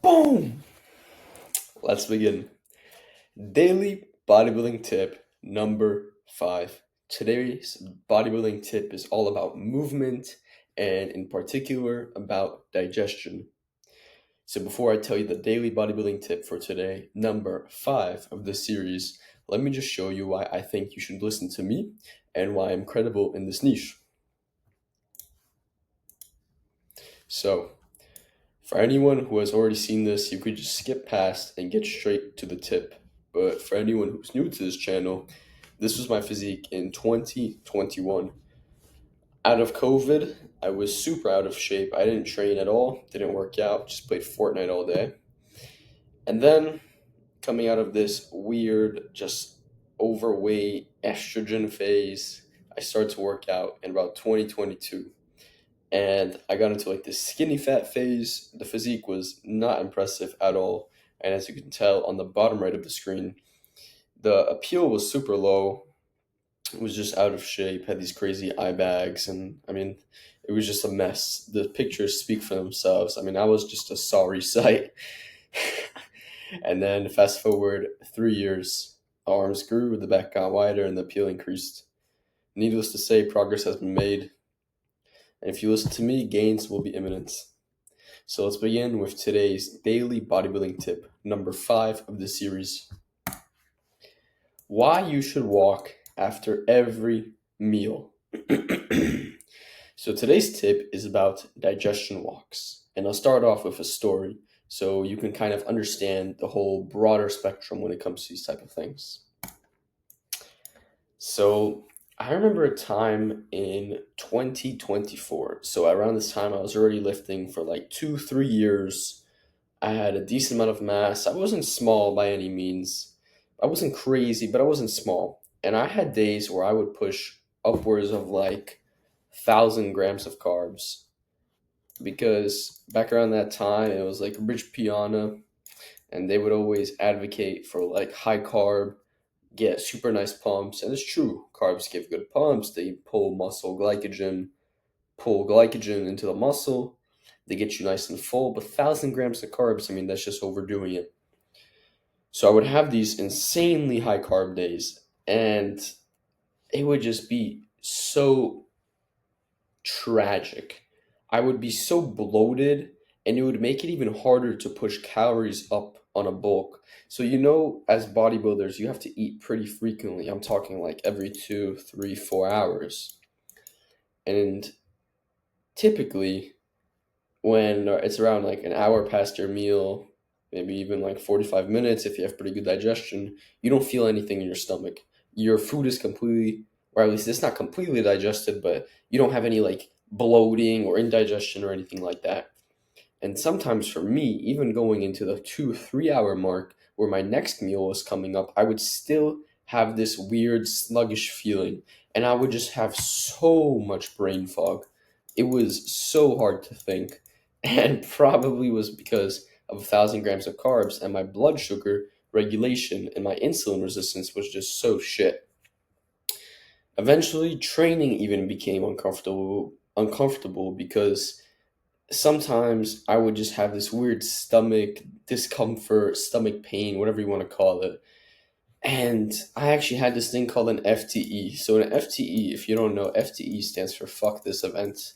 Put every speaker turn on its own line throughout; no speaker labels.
Boom! Let's begin. Daily bodybuilding tip number 5. Today's bodybuilding tip is all about movement and, in particular, about digestion. So, before I tell you the daily bodybuilding tip for today, number 5 of this series, let me just show you why I think you should listen to me and why I'm credible in this niche. So, for anyone who has already seen this, you could just skip past and get straight to the tip. But for anyone who's new to this channel, this was my physique in 2021. Out of COVID, I was super out of shape. I didn't train at all, didn't work out, just played Fortnite all day. And then coming out of this weird, just overweight estrogen phase, I started to work out in about 2022. And I got into like this skinny fat phase. The physique was not impressive at all. And as you can tell on the bottom right of the screen, the appeal was super low. It was just out of shape, had these crazy eye bags, and I mean, it was just a mess. The pictures speak for themselves. I mean, I was just a sorry sight. And then fast forward 3 years, arms grew, the back got wider, and the appeal increased. Needless to say, progress has been made. And if you listen to me, gains will be imminent. So let's begin with today's daily bodybuilding tip, number 5 of the series. Why you should walk after every meal. So today's tip is about digestion walks. And I'll start off with a story so you can kind of understand the whole broader spectrum when it comes to these type of things. So I remember a time in 2024. So around this time, I was already lifting for like 2, 3 years. I had a decent amount of mass. I wasn't small by any means. I wasn't crazy, but I wasn't small. And I had days where I would push upwards of like 1,000 grams of carbs. Because back around that time, it was like Rich Piana, and they would always advocate for like high carb, get super nice pumps. And it's true, carbs give good pumps. They pull glycogen into the muscle. They get you nice and full. But 1,000 grams of carbs, I mean, that's just overdoing it. So I would have these insanely high carb days, and it would just be so tragic. I would be so bloated, and it would make it even harder to push calories up on a bulk. So, as bodybuilders, you have to eat pretty frequently. I'm talking like every 2, 3, 4 hours. And typically, when it's around like an hour past your meal, maybe even like 45 minutes, if you have pretty good digestion, you don't feel anything in your stomach. Your food is completely, or at least it's not completely digested, but you don't have any like bloating or indigestion or anything like that. And sometimes for me, even going into the 2, 3 hour mark where my next meal was coming up, I would still have this weird sluggish feeling, and I would just have so much brain fog. It was so hard to think, and probably was because of 1,000 grams of carbs, and my blood sugar regulation and my insulin resistance was just so shit. Eventually, training even became uncomfortable because sometimes I would just have this weird stomach discomfort, stomach pain, whatever you want to call it. And I actually had this thing called an FTE. So an FTE, if you don't know, FTE stands for fuck this event.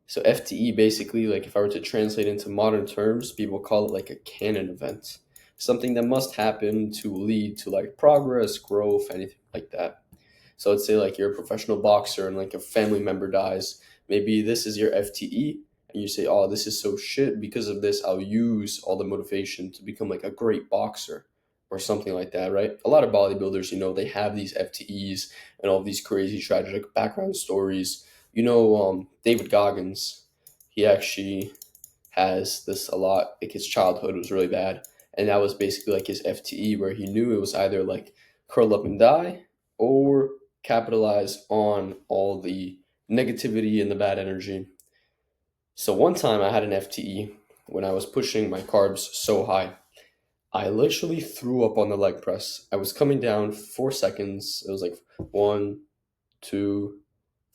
So FTE basically, like if I were to translate into modern terms, people call it like a canon event. Something that must happen to lead to like progress, growth, anything like that. So let's say like you're a professional boxer and like a family member dies. Maybe this is your FTE, and you say, "Oh, this is so shit. Because of this, I'll use all the motivation to become like a great boxer," or something like that, right? A lot of bodybuilders, they have these FTEs and all these crazy tragic background stories. David Goggins, he actually has this a lot. Like his childhood was really bad, and that was basically like his FTE, where he knew it was either like curl up and die or capitalize on all the negativity and the bad energy. So one time I had an FTE when I was pushing my carbs so high. I literally threw up on the leg press. I was coming down 4 seconds. It was like 1, 2,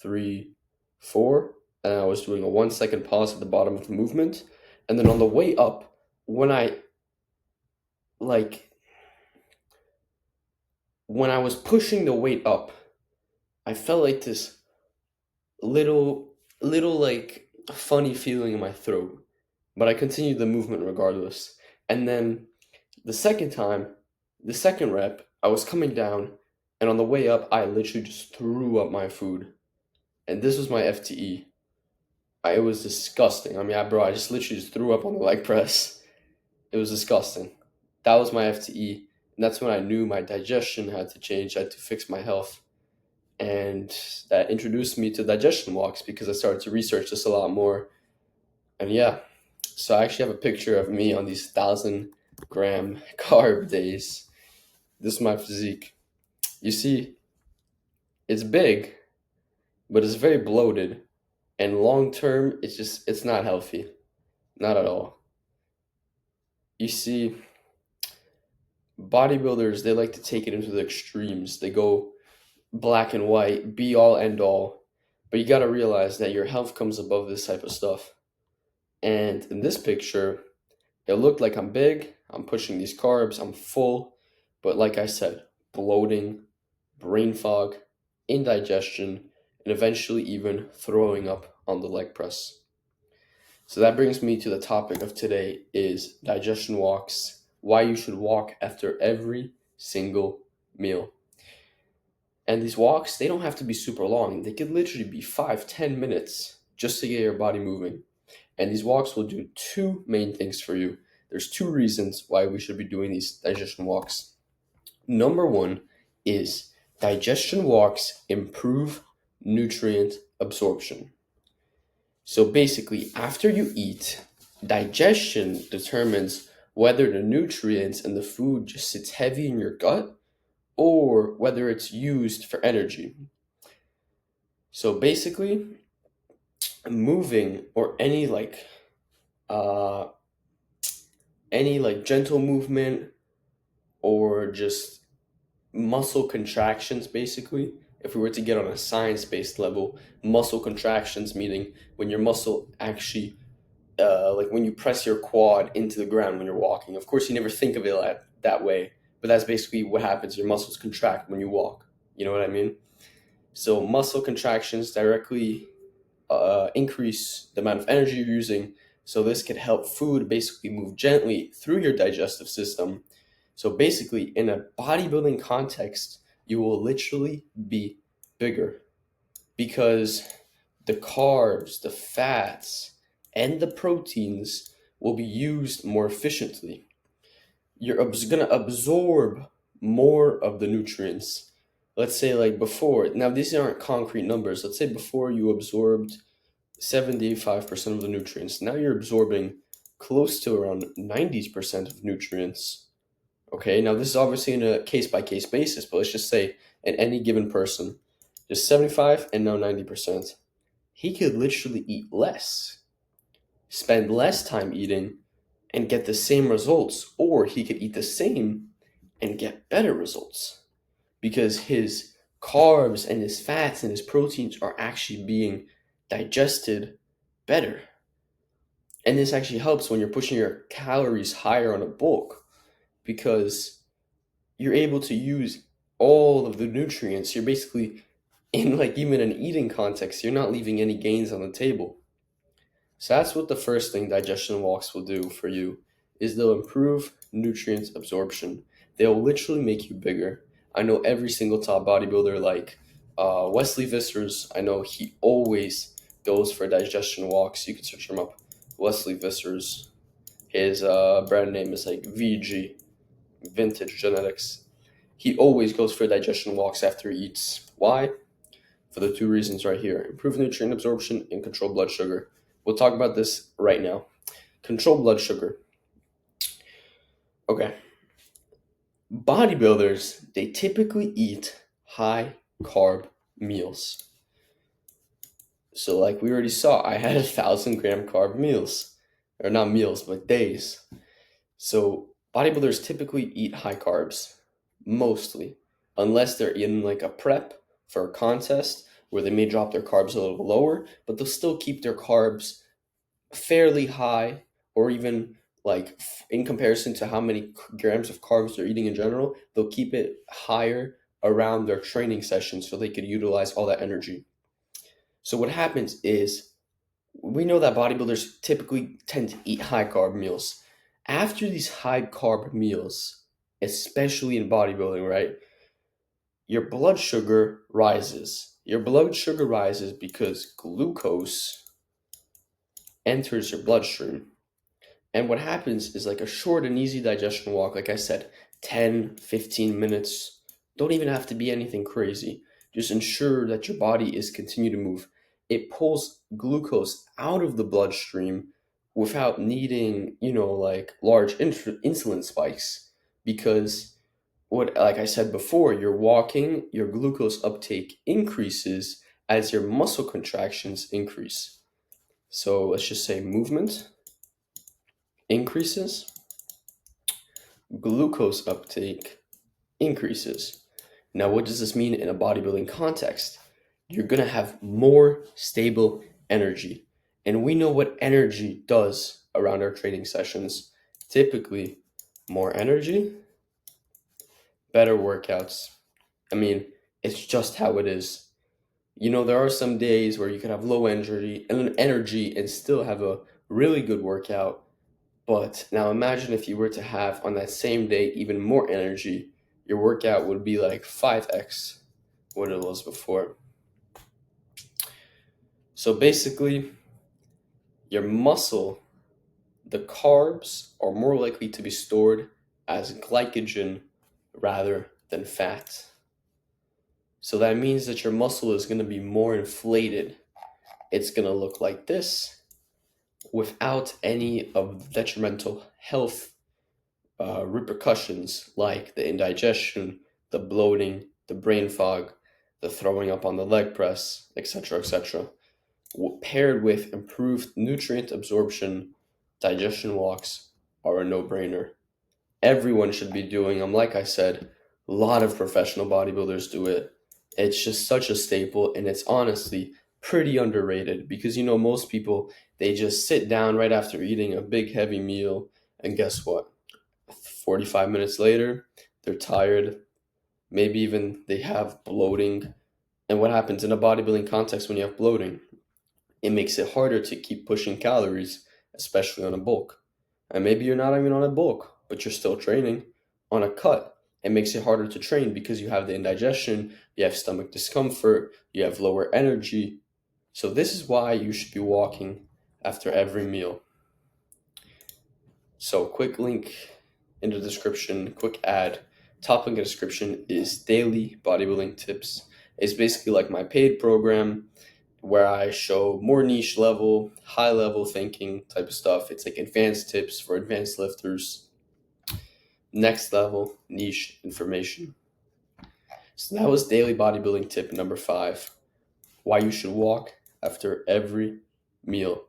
3, 4. And I was doing a 1 second pause at the bottom of the movement. And then on the way up, when I like when I was pushing the weight up, I felt like this little like funny feeling in my throat, but I continued the movement regardless. And then the second time, the second rep, I was coming down, and on the way up, I literally just threw up my food. And this was my FTE. It was disgusting. I mean, bro, I just literally just threw up on the leg press. It was disgusting. That was my FTE. And that's when I knew my digestion had to change. I had to fix my health. And that introduced me to digestion walks because I started to research this a lot more. And yeah, so I actually have a picture of me on these 1,000 gram carb days. This is my physique. You see, it's big, but it's very bloated. And long term, it's not healthy. Not at all. You see, bodybuilders, they like to take it into the extremes. They go black and white, be all end all. But you got to realize that your health comes above this type of stuff. And in this picture, it looked like I'm big, I'm pushing these carbs, I'm full, but like I said, bloating, brain fog, indigestion, and eventually even throwing up on the leg press. So that brings me to the topic of today is digestion walks, why you should walk after every single meal. And these walks, they don't have to be super long. They could literally be 5, 10 minutes just to get your body moving. And these walks will do two main things for you. There's two reasons why we should be doing these digestion walks. Number one is digestion walks improve nutrient absorption. So basically, after you eat, digestion determines whether the nutrients in the food just sits heavy in your gut or whether it's used for energy. So basically, moving or uh any like gentle movement or just muscle contractions, basically, if we were to get on a science-based level, muscle contractions meaning when your muscle actually like when you press your quad into the ground when you're walking. Of course, you never think of it that way, but that's basically what happens. Your muscles contract when you walk. You know what I mean? So muscle contractions directly increase the amount of energy you're using. So this could help food basically move gently through your digestive system. So basically, in a bodybuilding context, you will literally be bigger because the carbs, the fats, and the proteins will be used more efficiently. You're going to absorb more of the nutrients. Let's say, like before, now these aren't concrete numbers. Let's say before you absorbed 75% of the nutrients. Now you're absorbing close to around 90% of nutrients. Okay, now this is obviously in a case by case basis, but let's just say in any given person, just 75 and now 90%. He could literally eat less, spend less time eating, and get the same results, or he could eat the same and get better results because his carbs and his fats and his proteins are actually being digested better. And this actually helps when you're pushing your calories higher on a bulk because you're able to use all of the nutrients. You're basically in like even an eating context, you're not leaving any gains on the table. So that's what the first thing digestion walks will do for you is they'll improve nutrient absorption. They'll literally make you bigger. I know every single top bodybuilder like Wesley Vissers, I know he always goes for digestion walks. You can search him up. Wesley Vissers. His brand name is like VG, Vintage Genetics. He always goes for digestion walks after he eats. Why? For the two reasons right here. Improve nutrient absorption and control blood sugar. We'll talk about this right now. Control blood sugar. Okay. Bodybuilders, they typically eat high carb meals. So like we already saw, I had 1,000 gram carb meals. Or not meals, but days. So bodybuilders typically eat high carbs. Mostly. Unless they're in like a prep for a contest where they may drop their carbs a little lower, but they'll still keep their carbs fairly high or even like in comparison to how many grams of carbs they're eating in general, they'll keep it higher around their training session so they could utilize all that energy. So what happens is we know that bodybuilders typically tend to eat high carb meals. After these high carb meals, especially in bodybuilding, right? Your blood sugar rises. Your blood sugar rises because glucose enters your bloodstream. And what happens is like a short and easy digestion walk, like I said, 10, 15 minutes. Don't even have to be anything crazy. Just ensure that your body is continue to move. It pulls glucose out of the bloodstream without needing, like large insulin spikes because what like I said before, you're walking, your glucose uptake increases as your muscle contractions increase. So let's just say movement increases, glucose uptake increases. Now, what does this mean in a bodybuilding context? You're going to have more stable energy. And we know what energy does around our training sessions. Typically, more energy, better workouts. I mean, it's just how it is. There are some days where you can have low energy and still have a really good workout. But now imagine if you were to have on that same day even more energy, your workout would be like 5x what it was before. So basically, your muscle, the carbs are more likely to be stored as glycogen rather than fat. So that means that your muscle is going to be more inflated. It's going to look like this without any of the detrimental health repercussions like the indigestion, the bloating, the brain fog, the throwing up on the leg press, etc., etc. Paired with improved nutrient absorption, digestion walks are a no-brainer. Everyone should be doing them. Like I said, a lot of professional bodybuilders do it. It's just such a staple, and it's honestly pretty underrated because most people, they just sit down right after eating a big heavy meal, and guess what? 45 minutes later, they're tired. Maybe even they have bloating. And what happens in a bodybuilding context when you have bloating? It makes it harder to keep pushing calories, especially on a bulk. And maybe you're not even on a bulk, but you're still training on a cut. It makes it harder to train because you have the indigestion, you have stomach discomfort, you have lower energy. So this is why you should be walking after every meal. So quick link in the description, quick ad. Top link in the description is daily bodybuilding tips. It's basically like my paid program where I show more niche level, high level thinking type of stuff. It's like advanced tips for advanced lifters, next level niche information. So that was daily bodybuilding tip number 5, why you should walk after every meal.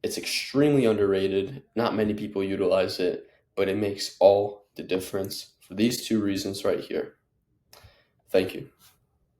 It's extremely underrated. Not many people utilize it, but it makes all the difference for these 2 reasons right here. Thank you.